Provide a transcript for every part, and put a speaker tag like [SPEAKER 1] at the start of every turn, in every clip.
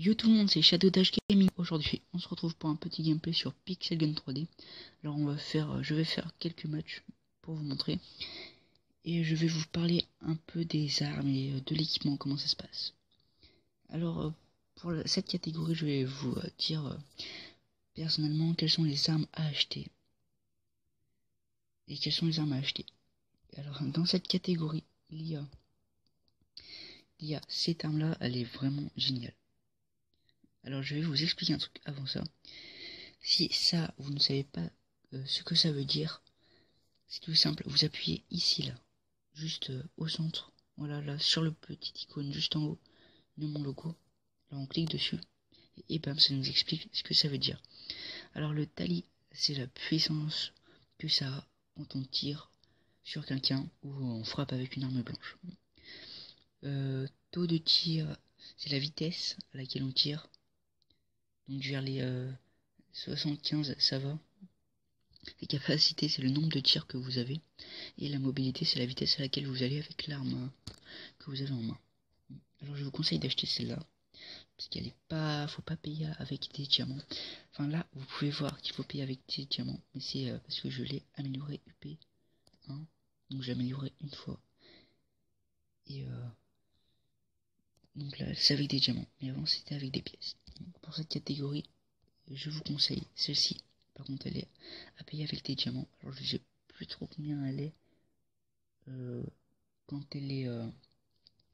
[SPEAKER 1] Yo tout le monde, c'est Shadow Dash Gaming. Aujourd'hui, on se retrouve pour un petit gameplay sur Pixel Gun 3D. Alors je vais faire quelques matchs pour vous montrer. Et je vais vous parler un peu des armes et de l'équipement, comment ça se passe. Alors, pour cette catégorie, je vais vous dire personnellement quelles sont les armes à acheter. Et quelles sont les armes à acheter. Alors, dans cette catégorie, il y a cette arme-là, elle est vraiment géniale. Alors je vais vous expliquer un truc avant ça. Si ça, vous ne savez pas ce que ça veut dire, c'est tout simple. Vous appuyez ici, là, juste au centre. Voilà, là, sur le petit icône juste en haut de mon logo. Là, on clique dessus. Et bam, ça nous explique ce que ça veut dire. Alors le tali, c'est la puissance que ça a quand on tire sur quelqu'un ou on frappe avec une arme blanche. Taux de tir, c'est la vitesse à laquelle on tire. Donc vers les 75, ça va. Les capacités, c'est le nombre de tirs que vous avez. Et la mobilité, c'est la vitesse à laquelle vous allez avec l'arme que vous avez en main. Alors je vous conseille d'acheter celle-là. Parce qu'elle est pas... faut pas payer avec des diamants. Enfin là, vous pouvez voir qu'il faut payer avec des diamants. Mais c'est parce que je l'ai amélioré UP1. Donc j'ai amélioré une fois. Et donc là, c'est avec des diamants. Mais avant, c'était avec des pièces. Donc, pour cette catégorie, je vous conseille celle-ci. Par contre, elle est à payer avec des diamants. Alors, je sais plus trop combien elle est quand elle est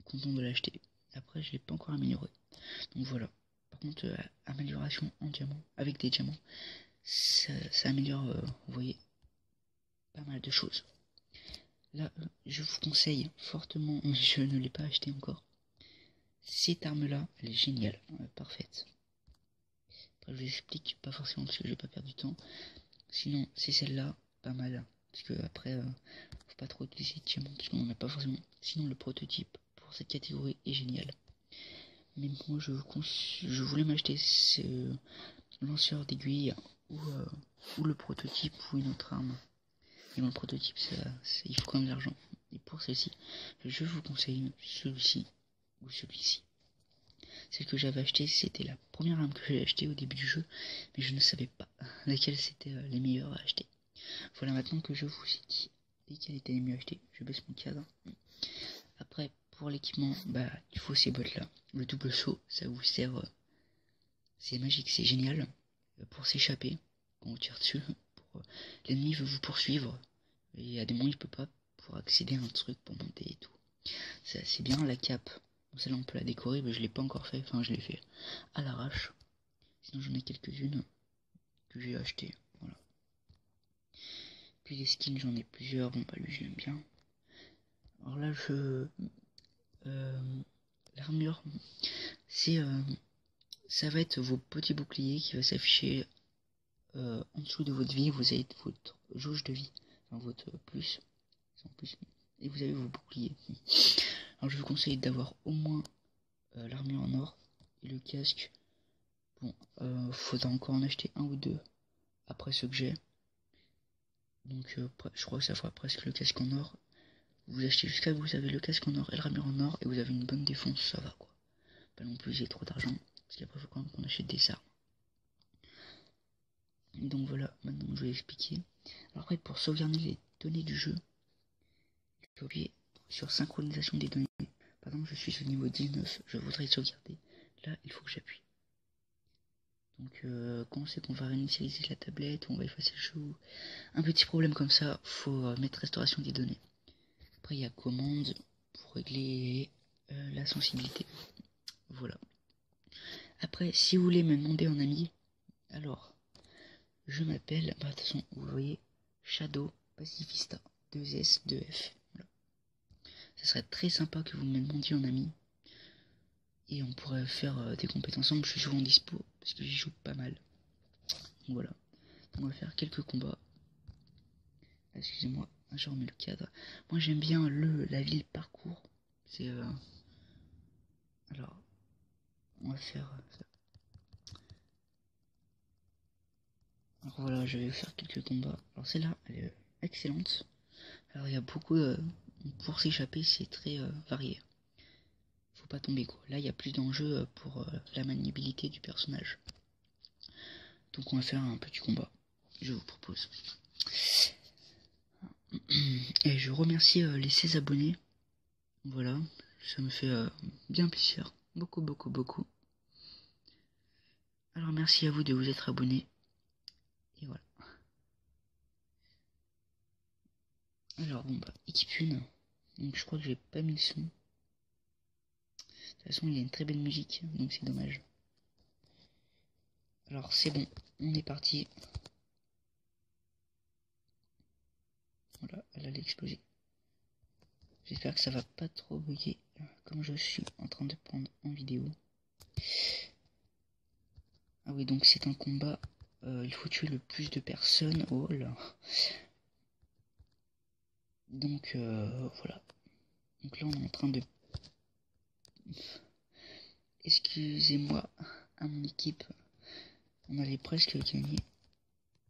[SPEAKER 1] content de l'acheter. Après, je l'ai pas encore améliorée. Donc voilà. Par contre, amélioration en diamant, avec des diamants, ça améliore, vous voyez, pas mal de choses. Là, je vous conseille fortement, mais je ne l'ai pas acheté encore. Cette arme-là, elle est géniale, parfaite. Après, je vous explique pas forcément parce que je vais pas perdre du temps. Sinon, c'est celle-là, pas mal. Parce que après, faut pas trop utiliser de diamants parce qu'on n'en a pas forcément. Sinon, le prototype pour cette catégorie est génial. Mais moi, je voulais m'acheter ce lanceur d'aiguille ou le prototype ou une autre arme. Et bon, le prototype, il faut quand même de l'argent. Et pour celle-ci, je vous conseille celui-ci ou celui-ci. Celle que j'avais acheté, c'était la première arme que j'ai achetée au début du jeu, mais je ne savais pas laquelle c'était les meilleures à acheter. Voilà, maintenant que je vous ai dit lesquelles étaient les mieux achetées, je baisse mon cadre. Après, pour l'équipement, bah, il faut ces bottes là. Le double saut, ça vous sert, c'est magique, c'est génial pour s'échapper quand on tire dessus. L'ennemi veut vous poursuivre et à des moments il peut pas pour accéder à un truc pour monter et tout. C'est assez bien. La cape, bon, celle-là on peut la décorer, mais je l'ai pas encore fait. Enfin, je l'ai fait à l'arrache. Sinon j'en ai quelques-unes que j'ai achetées. Voilà. Puis les skins, j'en ai plusieurs. Bon bah lui je l'aime bien. Alors là l'armure, c'est ça va être vos petits boucliers qui va s'afficher en dessous de votre vie. Vous avez votre jauge de vie, enfin votre plus, en plus, et vous avez vos boucliers. Alors je vous conseille d'avoir au moins l'armure en or et le casque. Bon, faudra encore en acheter un ou deux après ce que j'ai. Donc je crois que ça fera presque le casque en or. Vous achetez jusqu'à que vous avez le casque en or et l'armure en or et vous avez une bonne défense, ça va quoi. Pas non plus j'ai trop d'argent, parce qu'après il faut quand même qu'on achète des armes. Donc voilà, maintenant je vais expliquer. Alors après, pour sauvegarder les données du jeu, il faut appuyer sur synchronisation des données. Par exemple, je suis au niveau 19, je voudrais sauvegarder. Là, il faut que j'appuie. Donc quand on sait qu'on va réinitialiser la tablette, on va effacer le jeu, un petit problème comme ça, faut mettre restauration des données. Après il y a commande pour régler la sensibilité. Voilà. Après, si vous voulez me demander en ami, alors je m'appelle, bah de toute façon vous voyez, Shadow Pacifista, 2S, 2F. Voilà. Ça serait très sympa que vous me demandiez en ami. Et on pourrait faire des compétences ensemble, je suis souvent dispo, parce que j'y joue pas mal. Donc voilà. On va faire quelques combats. Excusez-moi, je remets le cadre. Moi j'aime bien la ville parcours. C'est alors, on va faire ça. Alors voilà, je vais faire quelques combats. Alors celle-là, elle est excellente. Alors il y a beaucoup pour s'échapper, c'est très varié. faut pas tomber quoi. Là il y a plus d'enjeux pour la maniabilité du personnage. Donc on va faire un petit combat, je vous propose. Et je remercie les 16 abonnés. Voilà, ça me fait bien plaisir. Beaucoup. Alors merci à vous de vous être abonnés. Et voilà. Alors bon bah, équipe 1. Donc je crois que j'ai pas mis le son. De toute façon il y a une très belle musique, donc c'est dommage. Alors c'est bon, on est parti. Voilà, elle allait exploser. J'espère que ça va pas trop bugger comme je suis en train de prendre en vidéo. Ah oui, donc c'est un combat. Il faut tuer le plus de personnes. Oh là. Donc voilà. Donc là on est en train de... Excusez-moi à mon équipe. On allait presque gagner.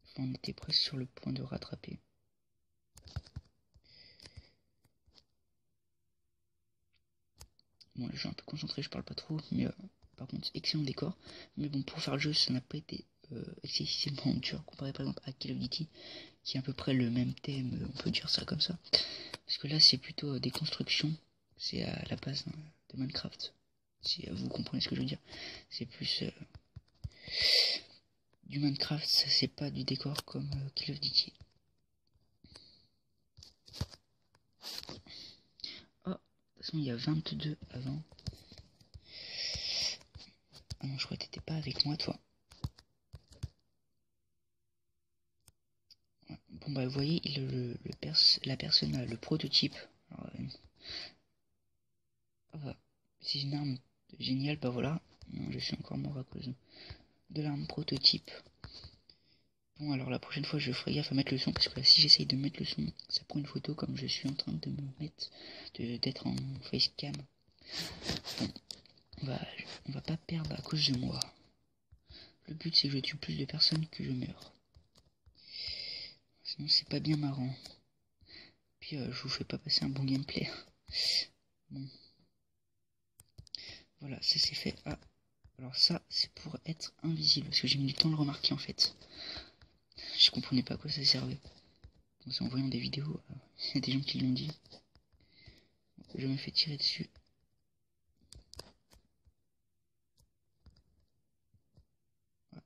[SPEAKER 1] Enfin, on était presque sur le point de rattraper. Bon, là, je suis un peu concentré, je parle pas trop, mais par contre, excellent décor. Mais bon, pour faire le jeu, ça n'a pas été excessivement dur comparé par exemple à Call of Duty, qui est à peu près le même thème, on peut dire ça comme ça. Parce que là, c'est plutôt des constructions, c'est à la base de Minecraft. Si vous comprenez ce que je veux dire, c'est plus du Minecraft, c'est pas du décor comme Call of Duty. Oh, de toute façon, il y a 22 avant. Ah non, je crois que t'étais pas avec moi, toi. Bon bah vous voyez, la personne, le prototype. Bah, c'est une arme géniale, bah voilà. Non, je suis encore mort à cause de l'arme prototype. Bon alors la prochaine fois je ferai gaffe à mettre le son, parce que là si j'essaye de mettre le son, ça prend une photo comme je suis en train de me mettre, d'être en facecam. Bon, on va pas perdre à cause de moi. Le but c'est que je tue plus de personnes que je meurs. Sinon c'est pas bien marrant. Puis je vous fais pas passer un bon gameplay. Bon. Voilà, ça c'est fait. Ah, alors ça c'est pour être invisible, parce que j'ai mis du temps à le remarquer en fait. Je comprenais pas à quoi ça servait. Bon, c'est en voyant des vidéos, il y a des gens qui l'ont dit. Je me fais tirer dessus.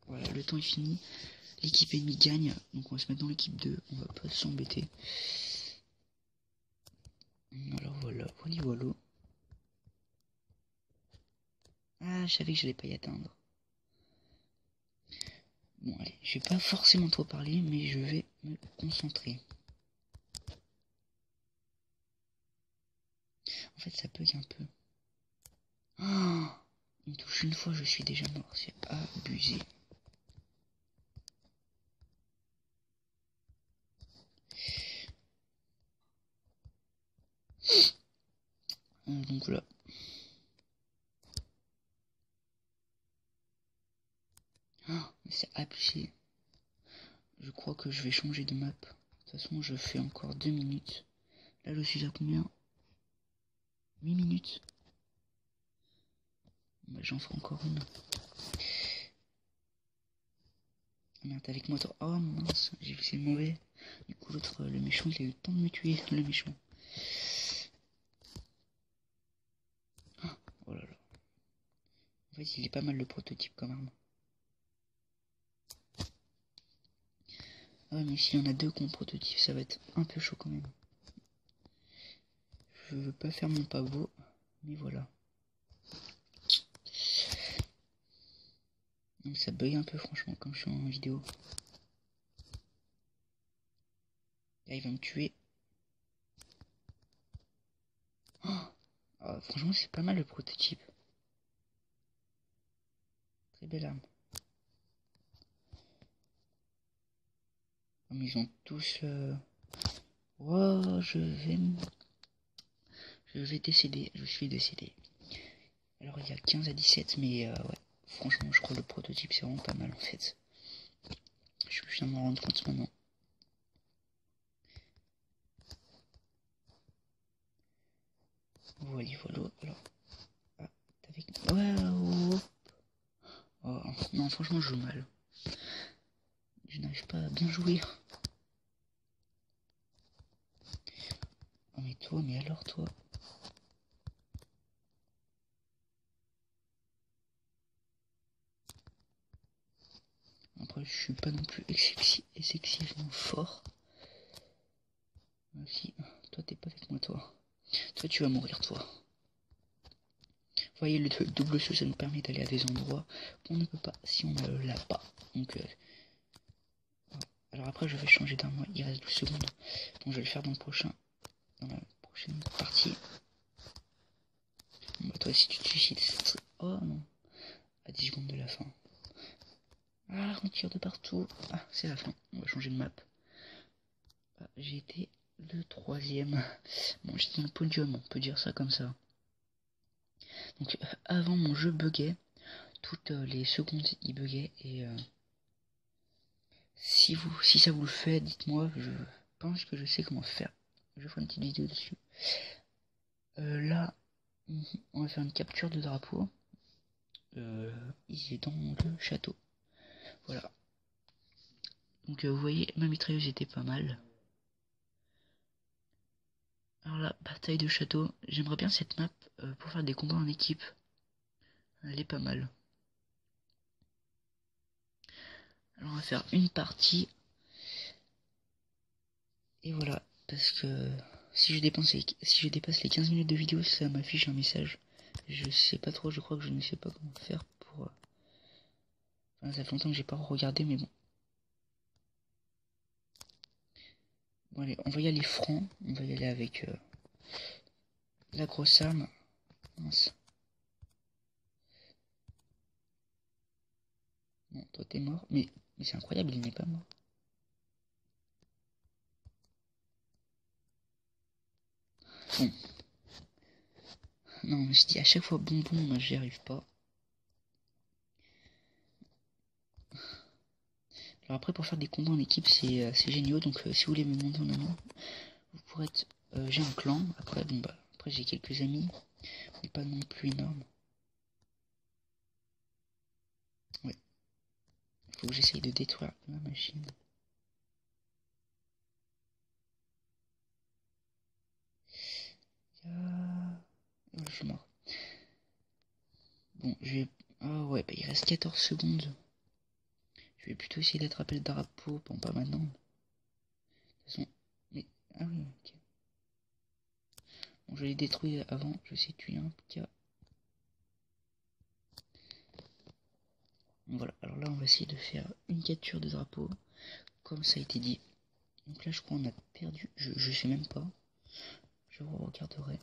[SPEAKER 1] Voilà, le temps est fini. L'équipe ennemie gagne, donc on va se mettre dans l'équipe 2, on va pas s'embêter. Alors voilà, voilà. Ah, je savais que j'allais pas y atteindre. Bon, allez, je vais pas forcément trop parler, mais je vais me concentrer. En fait, ça bug un peu. Oh, il me touche une fois, je suis déjà mort, c'est abusé. Donc voilà. Oh, mais c'est abusé. Je crois que je vais changer de map. De toute façon, je fais encore 2 minutes. Là, je suis à combien? 8 minutes. Bah, j'en ferai encore une. Oh, merde, avec moi, toi. Oh mince, j'ai vu c'est mauvais. Du coup, l'autre, le méchant, il a eu le temps de me tuer, le méchant. Oh là là. En fait, il est pas mal le prototype quand même. Ah ouais, mais s'il y en a deux contre prototype, ça va être un peu chaud quand même. Je veux pas faire mon pavot, mais voilà. Donc ça bug un peu franchement comme je suis en vidéo. Là il va me tuer. Oh, franchement c'est pas mal le prototype. Très belle arme. Oh, mais ils ont tous... Oh, je vais décéder. Je suis décédé. Alors il y a 15 à 17, mais ouais. Franchement je crois que le prototype c'est vraiment pas mal en fait. Je viens de m'en rendre compte maintenant. Voilà, voilà. Alors, ah, franchement, je joue mal. Je n'arrive pas à bien jouer. Oh mais toi, mais alors toi. Après, je suis pas non plus excessivement fort. Si, toi t'es pas avec moi, toi. Toi tu vas mourir, toi. Vous voyez, le double saut, ça nous permet d'aller à des endroits qu'on ne peut pas si on ne l'a pas. Donc, alors après, je vais changer d'arme. Il reste 12 secondes. Donc, je vais le faire dans la prochaine partie. Bon, bah, toi, si tu te suicides, oh non. À 10 secondes de la fin. Ah, on tire de partout. Ah, c'est la fin. On va changer de map. Ah, j'ai été le 3ème. Bon, j'étais dans le podium, on peut dire ça comme ça. Donc, avant, mon jeu buguait. Toutes les secondes, il buguait. Et si ça vous le fait, dites-moi. Je pense que je sais comment faire. Je ferai une petite vidéo dessus. Là, on va faire une capture de drapeau. Il est dans le château. Voilà. Donc vous voyez, ma mitrailleuse était pas mal. Alors là, bataille de château. J'aimerais bien cette map pour faire des combats en équipe. Elle est pas mal. Alors on va faire une partie. Et voilà. Parce que si je dépasse les 15 minutes de vidéo, ça m'affiche un message. Je sais pas trop, je crois que je ne sais pas comment faire pour... Enfin, ça fait longtemps que j'ai pas regardé, mais bon. Bon allez, on va y aller franc. On va y aller avec la grosse arme. Mince. Non, toi t'es mort. Mais c'est incroyable, il n'est pas mort. Bon. Non, je dis à chaque fois bonbon, moi j'y arrive pas. Alors après, pour faire des combats en équipe, c'est génial. Donc si vous voulez me monter en amont, vous pourrez être... j'ai un clan. Après, bon bah, après j'ai quelques amis. Mais pas non plus énorme. Ouais. Faut que j'essaye de détruire ma machine. Je suis mort. Bon, je vais... Ah ouais, bah il reste 14 secondes. Je vais plutôt essayer d'attraper le drapeau. Bon, pas maintenant. De toute façon... Mais... Ah oui, ok. Bon, je l'ai détruit avant. Je sais tuer un cas. Voilà, alors là on va essayer de faire une capture de drapeau. Comme ça a été dit. Donc là je crois qu'on a perdu. Je sais même pas. Je regarderai.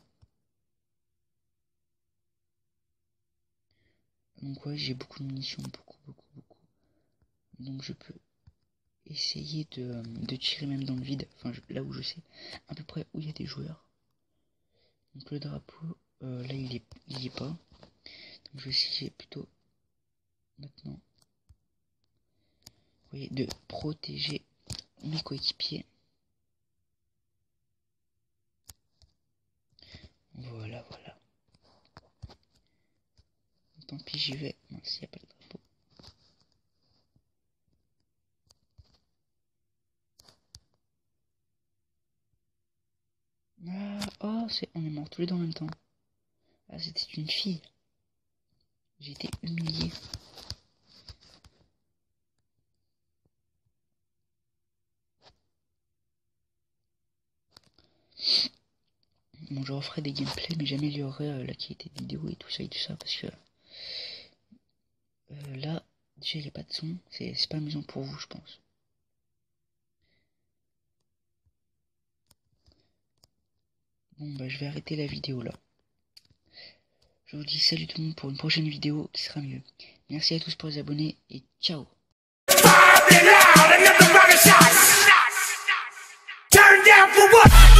[SPEAKER 1] Donc ouais, j'ai beaucoup de munitions, beaucoup. Donc je peux essayer de tirer même dans le vide. Enfin là où je sais à peu près où il y a des joueurs. Donc le drapeau, là il y est pas. Donc je vais essayer plutôt maintenant. Vous voyez, de protéger mes coéquipiers. Voilà. Tant pis, j'y vais. Non, s'il n'y a pas de drapeau. Ah, oh, on est morts tous les deux en même temps. Ah, c'était une fille. J'ai été humilié. Bon, je referai des gameplays, mais j'améliorerai la qualité de vidéo et tout ça, parce que là, déjà, il n'y a pas de son. C'est pas amusant pour vous, je pense. Bon, bah, je vais arrêter la vidéo là. Je vous dis salut tout le monde pour une prochaine vidéo qui sera mieux. Merci à tous pour les abonnés et ciao. Turn down for what?